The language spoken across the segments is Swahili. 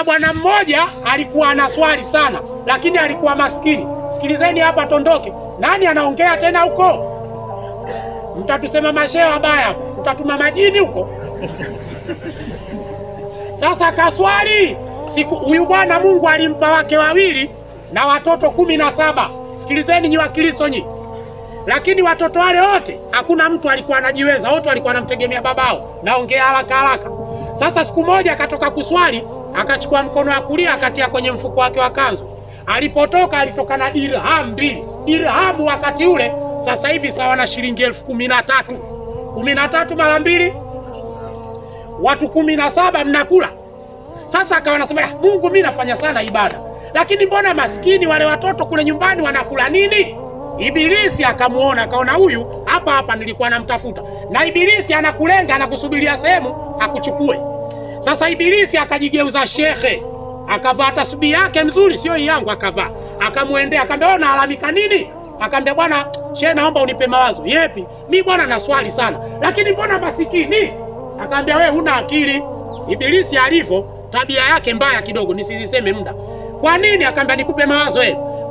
Sasa bwana mmoja alikuwa ana swali sana, lakini alikuwa maskini. Sikilizeni hapa tondoke. Nani anaongea tena huko? Mtatusema mashehe wabaya, mtatuma majini huko. Sasa kaswali, siku huyu bwana Mungu alimpa wake wawili na watoto 17. Sikilizeni nyi Wakristo nyi. Lakini watoto wale wote hakuna mtu alikuwa anajiweza, wote walikuwa wanamtegemea babao. Naongea haraka haraka. Sasa siku moja akatoka kuswali, akachukua mkono wa kulia akatia kwenye mfuko wake wa kanzu. Alipotoka alitoka na dirham 2. Dirhamu wakati ule sasa hivi sawa na shilingi 13,000. 13 mara 2 watu 17 mnakula. Sasa akawa anasema Mungu, mimi nafanya sana ibada, lakini mbona maskini wale watoto kule nyumbani wanakula nini? Ibilisi akamuona, akaona huyu hapa nilikuwa namtafuta. Na Ibilisi anakulenga, anakusubiria sehemu akuchukue. Sasa Ibilisi akajigeuza shekhe, akavaa tasbihi yake mzuri, sio yangu, akavaa. Akamwendea, akamwambia unalalamika nini? Akamwambia bwana shehe, naomba unipe mawazo. Yepi? Mimi bwana naswali sana, lakini mbona masikini? Akamwambia wewe huna akili. Ibilisi alivyo tabia yake mbaya kidogo, nisiziseme muda. Kwa nini? Akamwambia nikupe mawazo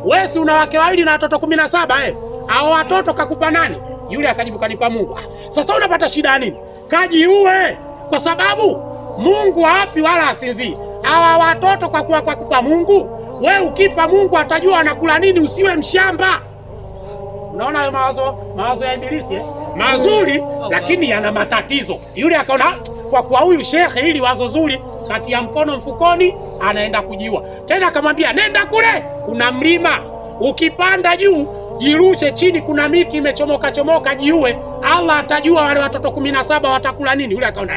wewe si una wake wawili na watoto 17 hao watoto kakupa nani? Yule akajibu kanipa Mungu. Sasa unapata shida nini? Kajiue, kwa sababu Mungu hafi wala asinzii. Hawa watoto kwa kupa Mungu, wewe ukifa Mungu atajua anakula nini, usiwe mshamba. Unaona hayo mawazo ya Ibilisi mazuri, lakini yana matatizo. Yule akaona kwa kuwa huyu shekhe hili wazo zuri, kati ya mkono mfukoni anaenda kujiua. Tena akamwambia nenda kule, kuna mlima, ukipanda juu jirushe chini, kuna miti imechomoka jiue, Allah atajua wale watoto 17 watakula nini. Yule akaona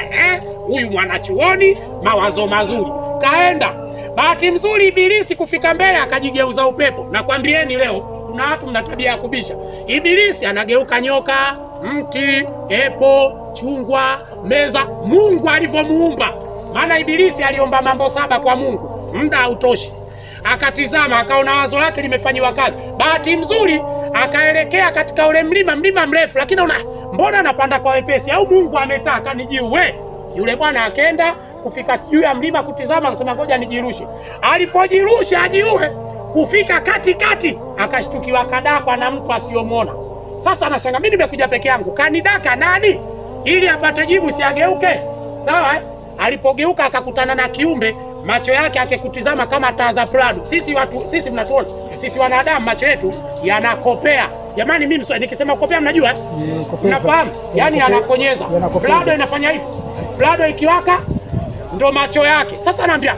huyu mwanachuoni mawazo mazuri, kaenda. Bahati mzuri Ibilisi kufika mbele akajigeuza upepo. Nakwambieni leo kuna watu mna tabia ya kubisha. Ibilisi anageuka nyoka, mti, epo, chungwa, meza, Mungu alivyomuumba. Maana Ibilisi aliomba mambo 7 kwa Mungu, muda hautoshi. Akatizama akaona wazo lake limefanywa kazi. Bahati mzuri akaelekea katika ule mlima mrefu, lakini mbona anapanda kwa wepesi? Au Mungu ametaka nijiue? Yule bwana akaenda kufika juu ya mlima kutizama, akasema ngoja nijirushe. Alipojirusha ajiue, kufika katikati akashtukiwa kadakwa na mtu asiyomwona. Sasa anashangaa, mimi nimekuja peke yangu, kanidaka nani? Ili apate jibu siageuke. Sawa Alipogeuka akakutana na kiumbe, macho yake akikutizama kama taa za Prado. Sisi mnatuona, sisi wanadamu macho yetu yanakopea. Jamani, mimi nikisema kopea mnajua mnafahamu? Yani yanakonyeza. Prado inafanya hivi. Prado ikiwaka ndo macho yake. Sasa naambia